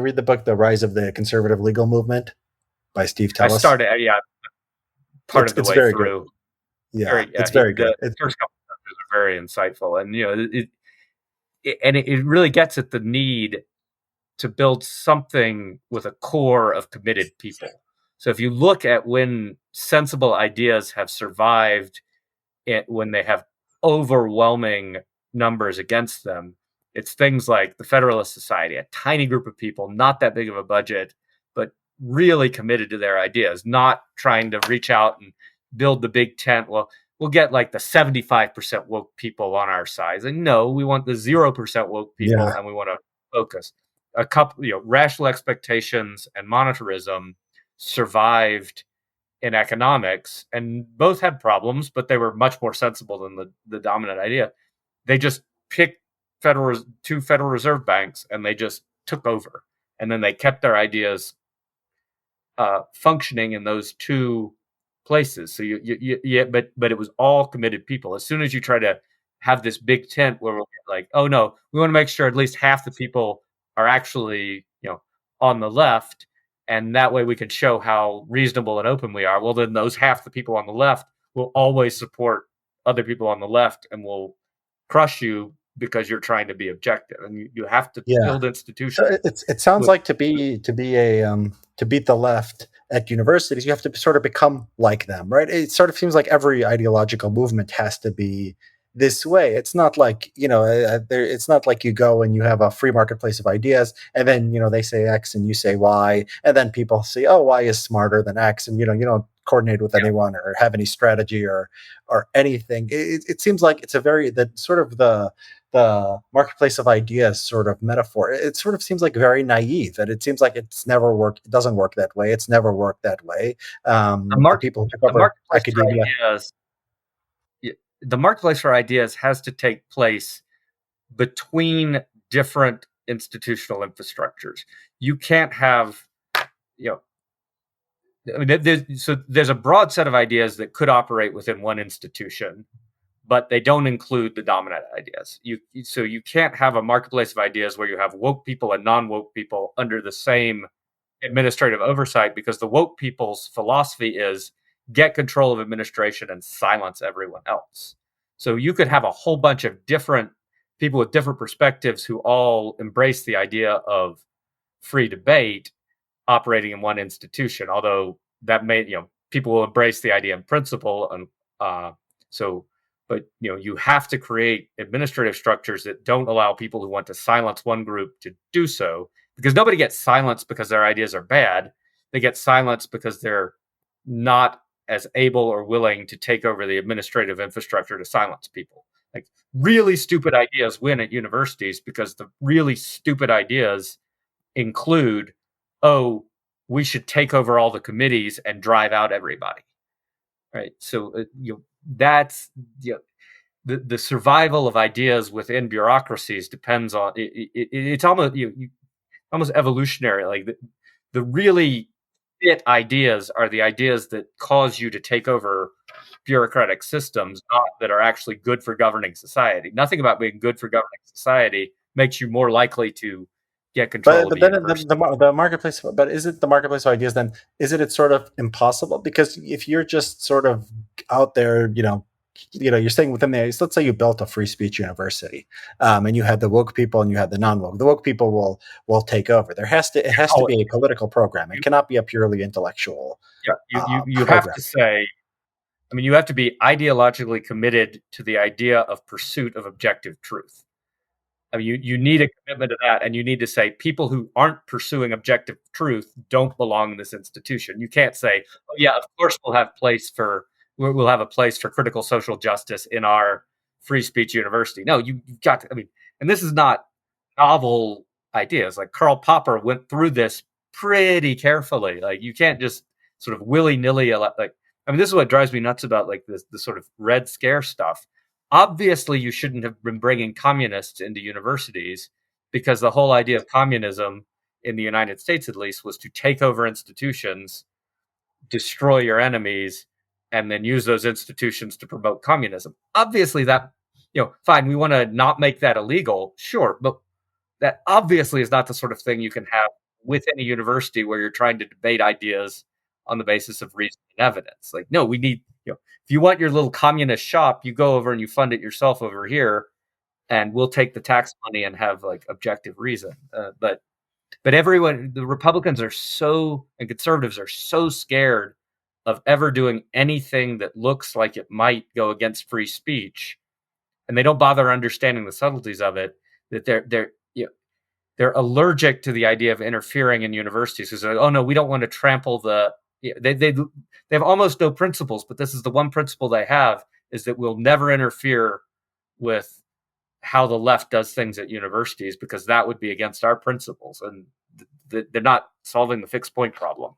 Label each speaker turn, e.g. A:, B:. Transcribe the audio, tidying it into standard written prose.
A: read the book The Rise of the Conservative Legal Movement by Steve
B: I
A: Tellis?
B: started, part of the
A: It's
B: way
A: very good.
B: through.
A: Yeah,
B: Very,
A: it's very good.
B: the first couple of chapters are very insightful, and it really gets at the need to build something with a core of committed people. So if you look at when sensible ideas have survived, when they have overwhelming numbers against them, it's things like the Federalist Society, a tiny group of people, not that big of a budget, but really committed to their ideas, not trying to reach out and build the big tent. Well, we'll get like the 75% woke people on our side. And no, we want the 0% woke people,
A: Yeah.
B: and we want to focus. A couple, rational expectations and monetarism survived in economics, and both had problems, but they were much more sensible than the dominant idea. They just picked two Federal Reserve banks, and they just took over, and then they kept their ideas functioning in those two places. So but it was all committed people. As soon as you try to have this big tent where we're like, oh no, we want to make sure at least half the people are actually on the left, and that way we can show how reasonable and open we are. Well, then those half the people on the left will always support other people on the left and will crush you because you're trying to be objective, and you have to
A: Yeah.
B: build
A: So
B: institutions
A: it sounds
B: with.
A: like to be a to beat the left at universities, you have to sort of become like them, right? It sort of seems like every ideological movement has to be this way. It's not like it's not like you go and you have a free marketplace of ideas, and then they say X and you say Y, and then people say, oh, Y is smarter than X, and you don't coordinate with
B: Yeah.
A: anyone or have any strategy or anything. It seems like it's a very that sort of the marketplace of ideas sort of metaphor. It sort of seems like very naive, and it seems like it's never worked. It doesn't work that way. It's never worked that way.
B: the
A: The
B: market
A: people who took
B: the
A: over
B: marketplace for
A: academia.
B: ideas the marketplace for ideas has to take place between different institutional infrastructures. You can't have, you know, I mean, there's a broad set of ideas that could operate within one institution, but they don't include the dominant ideas. So you can't have a marketplace of ideas where you have woke people and non-woke people under the same administrative oversight, because the woke people's philosophy is get control of administration and silence everyone else. So you could have a whole bunch of different people with different perspectives who all embrace the idea of free debate operating in one institution, although that may, people will embrace the idea in principle. And so, but you have to create administrative structures that don't allow people who want to silence one group to do so, because nobody gets silenced because their ideas are bad. They get silenced because they're not as able or willing to take over the administrative infrastructure to silence people. Like, really stupid ideas win at universities because the really stupid ideas include, oh, we should take over all the committees and drive out everybody. Right. So that's the survival of ideas within bureaucracies depends on it's almost almost evolutionary. Like the really fit ideas are the ideas that cause you to take over bureaucratic systems, not that are actually good for governing society. Nothing about being good for governing society makes you more likely to get control of
A: But
B: a
A: then
B: university.
A: the marketplace. But is it the marketplace of ideas? Then is it's sort of impossible? Because if you're just sort of out there, you're staying within there. Let's say you built a free speech university, and you had the woke people and you had the non-woke. The woke people will take over. It has to
B: Oh,
A: be a political program. It
B: you,
A: cannot be a purely intellectual
B: yeah, you have
A: program.
B: to say. I mean, you have to be ideologically committed to the idea of pursuit of objective truth. I mean, you need a commitment to that, and you need to say people who aren't pursuing objective truth don't belong in this institution. You can't say, "Oh yeah, of course we'll have a place for critical social justice in our free speech university." No, you've got to. I mean, and this is not novel ideas. Like Karl Popper went through this pretty carefully. Like you can't just sort of willy nilly. Like, I mean, this is what drives me nuts about like the sort of Red Scare stuff. Obviously, you shouldn't have been bringing communists into universities, because the whole idea of communism in the United States, at least, was to take over institutions, destroy your enemies, and then use those institutions to promote communism. Obviously, that, fine, we want to not make that illegal, sure, but that obviously is not the sort of thing you can have within a university where you're trying to debate ideas on the basis of reason and evidence. Like, no, we need, if you want your little communist shop, you go over and you fund it yourself over here, and we'll take the tax money and have like objective reason. But everyone, the Republicans are so, and conservatives are so scared of ever doing anything that looks like it might go against free speech, and they don't bother understanding the subtleties of it, that they're allergic to the idea of interfering in universities because they're like, oh no, we don't want to trample the. They have almost no principles, but this is the one principle they have, is that we'll never interfere with how the left does things at universities because that would be against our principles, and they're not solving the fixed point problem.